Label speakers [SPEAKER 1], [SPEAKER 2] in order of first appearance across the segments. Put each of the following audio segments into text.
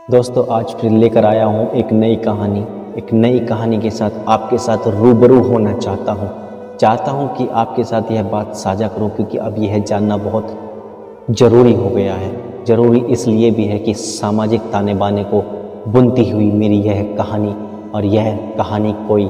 [SPEAKER 1] दोस्तों आज फिर लेकर आया हूँ एक नई कहानी के साथ आपके साथ रूबरू होना चाहता हूँ कि आपके साथ यह बात साझा करूँ, क्योंकि अब यह जानना बहुत ज़रूरी हो गया है। ज़रूरी इसलिए भी है कि सामाजिक ताने बाने को बुनती हुई मेरी यह कहानी, और यह कहानी कोई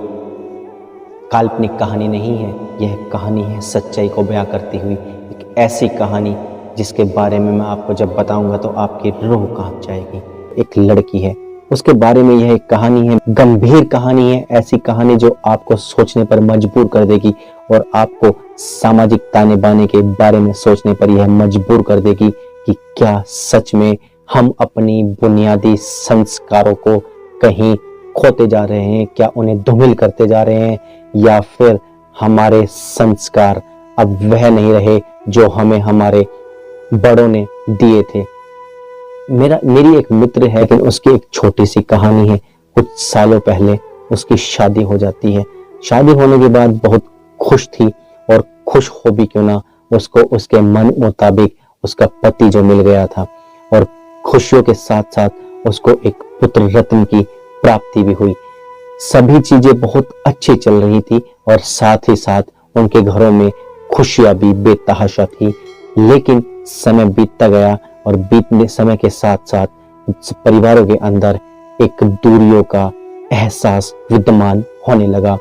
[SPEAKER 1] काल्पनिक कहानी नहीं है, यह कहानी है सच्चाई को बयां करती हुई एक ऐसी कहानी जिसके बारे में मैं आपको जब बताऊंगा तो आपकी रूह कांप जाएगी। एक लड़की है, उसके बारे में यह एक कहानी है, गंभीर कहानी है, ऐसी कहानी जो आपको सोचने पर मजबूर कर देगी और आपको सामाजिक ताने बाने के बारे में सोचने पर यह मजबूर कर देगी कि क्या सच में हम अपनी बुनियादी संस्कारों को कहीं खोते जा रहे हैं, क्या उन्हें धूमिल करते जा रहे हैं, या फिर हमारे संस्कार अब वह नहीं रहे जो हमें हमारे बड़ों ने दिए थे। मेरी एक मित्र है, लेकिन उसकी एक छोटी सी कहानी है। कुछ सालों पहले उसकी शादी हो जाती है। शादी होने के बाद बहुत खुश थी, और खुश हो भी क्यों ना, उसको उसके मन मुताबिक उसका पति जो मिल गया था, और खुशियों के साथ साथ उसको एक पुत्र रत्न की प्राप्ति भी हुई। सभी चीजें बहुत अच्छी चल रही थी और साथ ही साथ उनके घरों में खुशियां भी बेतहाशा थी। लेकिन समय बीतता गया और बीतने समय के साथ साथ परिवारों के अंदर एक दूरियों का एहसास विद्यमान होने लगा।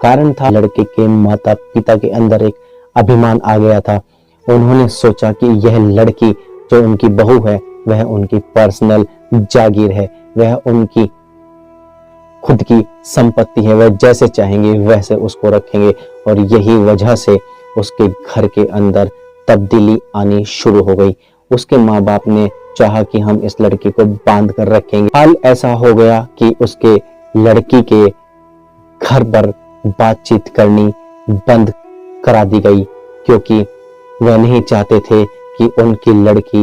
[SPEAKER 1] कारण था लड़के के माता पिता के अंदर एक अभिमान आ गया था। उन्होंने सोचा कि यह लड़की जो उनकी बहू है वह उनकी पर्सनल जागीर है, वह उनकी खुद की संपत्ति है, वह जैसे चाहेंगे वैसे उसको रखेंगे, और यही वजह से उसके घर के अंदर तब्दीली आनी शुरू हो गई। उसके माँ बाप ने चाहा कि हम इस लड़की को बांध कर रखेंगे। हाल ऐसा हो गया कि उसके लड़की के घर पर बातचीत करनी बंद करा दी गई, क्योंकि वह नहीं चाहते थे कि उनकी लड़की,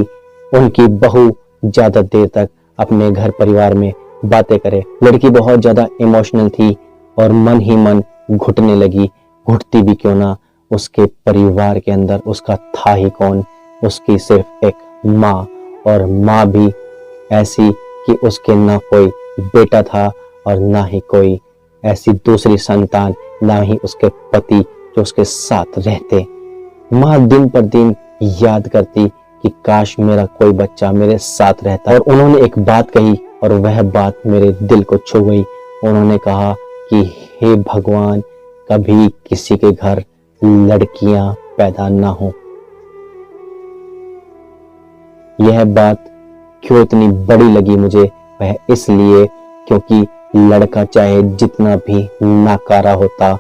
[SPEAKER 1] उनकी बहू ज्यादा देर तक अपने घर परिवार में बातें करे। लड़की बहुत ज्यादा इमोशनल थी और मन ही मन घुटने लगी। घुटती भी क्यों ना, उसके परिवार के अंदर उसका था ही कौन, उसकी सिर्फ एक माँ, और माँ भी ऐसी कि उसके ना कोई बेटा था और ना ही कोई ऐसी दूसरी संतान, ना ही उसके पति जो उसके साथ रहते। माँ दिन पर दिन याद करती कि काश मेरा कोई बच्चा मेरे साथ रहता। और उन्होंने एक बात कही और वह बात मेरे दिल को छू गई। उन्होंने कहा कि हे भगवान, कभी किसी के घर लड़कियां पैदा ना हो। यह बात क्यों इतनी बड़ी लगी मुझे, वह इसलिए क्योंकि लड़का चाहे जितना भी नाकारा होता,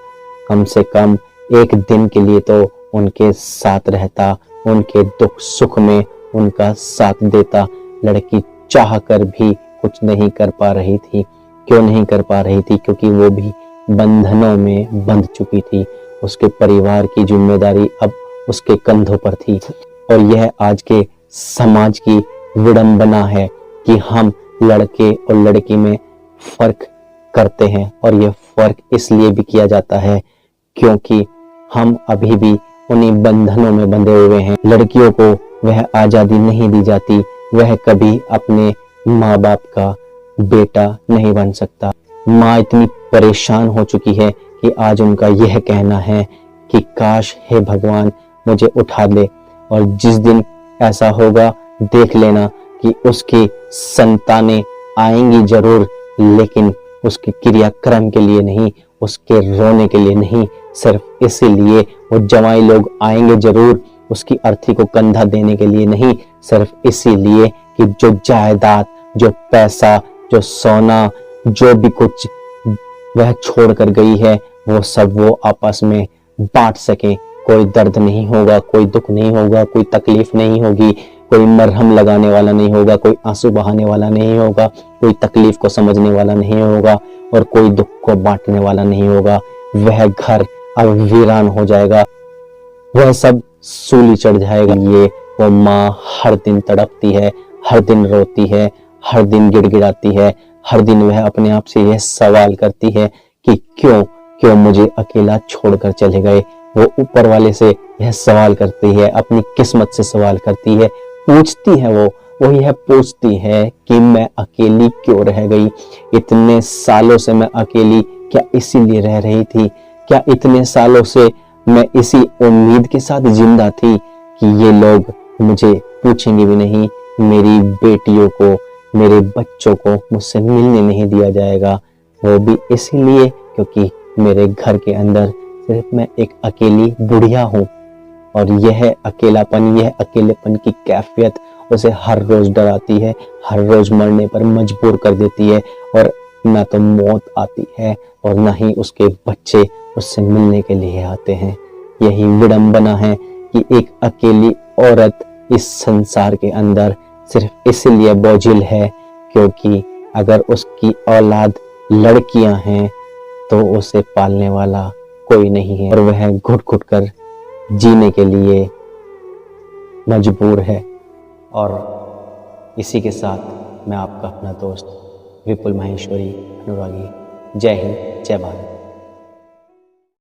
[SPEAKER 1] कम से कम एक दिन के लिए तो उनके साथ रहता, उनके दुख सुख में उनका साथ देता। लड़की चाह कर भी कुछ नहीं कर पा रही थी। क्यों नहीं कर पा रही थी? क्योंकि वो भी बंधनों में बंध चुकी थी। उसके परिवार की जिम्मेदारी अब उसके कंधों पर थी। और यह आज के समाज की विडंबना है कि हम लड़के और लड़की में फर्क करते हैं, और यह फर्क इसलिए भी किया जाता है क्योंकि हम अभी भी उन्हीं बंधनों में बंधे हुए हैं। लड़कियों को वह आजादी नहीं दी जाती, वह कभी अपने माँ बाप का बेटा नहीं बन सकता। माँ इतनी परेशान हो चुकी है कि आज उनका यह कहना है कि काश हे भगवान मुझे उठा दे, और जिस दिन ऐसा होगा देख लेना कि उसकी संतानें आएंगी जरूर, लेकिन उसके क्रियाक्रम के लिए नहीं, उसके रोने के लिए नहीं, सिर्फ इसीलिए वो जवाई लोग आएंगे जरूर, उसकी अर्थी को कंधा देने के लिए नहीं, सिर्फ इसीलिए कि जो जायदाद, जो पैसा, जो सोना, जो भी कुछ वह छोड़ कर गई है वो सब वो आपस में बांट सके। कोई दर्द नहीं होगा, कोई दुख नहीं होगा, कोई तकलीफ नहीं होगी, कोई मरहम लगाने वाला नहीं होगा, कोई आंसू बहाने वाला नहीं होगा, कोई तकलीफ को समझने वाला नहीं होगा, और कोई दुख को बांटने वाला नहीं होगा। वह घर अब वीरान हो जाएगा, वह सब सूली चढ़ जाएगा। ये वो माँ हर दिन तड़पती है, हर दिन रोती है, हर दिन गिड़गिड़ाती है, हर दिन वह अपने आप से यह सवाल करती है कि क्यों मुझे अकेला छोड़कर चले गए। वो ऊपर वाले से यह सवाल करती है, अपनी किस्मत से सवाल करती है, पूछती है वो वो यह पूछती है कि मैं अकेली क्यों रह गई, इतने सालों से मैं अकेली क्या इसीलिए रह रही थी, क्या इतने सालों से मैं इसी उम्मीद के साथ जिंदा थी कि ये लोग मुझे पूछेंगे भी नहीं, मेरी बेटियों को, मेरे बच्चों को मुझसे मिलने नहीं दिया जाएगा, वो भी इसीलिए क्योंकि मेरे घर के अंदर सिर्फ मैं एक अकेली बुढ़िया हूँ। और यह अकेलापन, यह अकेलेपन की कैफियत उसे हर रोज डराती है, हर रोज मरने पर मजबूर कर देती है, और ना तो मौत आती है और ना ही उसके बच्चे उससे मिलने के लिए आते हैं। यही विडंबना है कि एक अकेली औरत इस संसार के अंदर सिर्फ इसलिए बोझिल है क्योंकि अगर उसकी औलाद लड़कियां हैं तो उसे पालने वाला कोई नहीं है और वह घुट घुट कर जीने के लिए मजबूर है। और इसी के साथ मैं आपका अपना दोस्त विपुल माहेश्वरी अनुरागी, जय हिंद, जय भारत।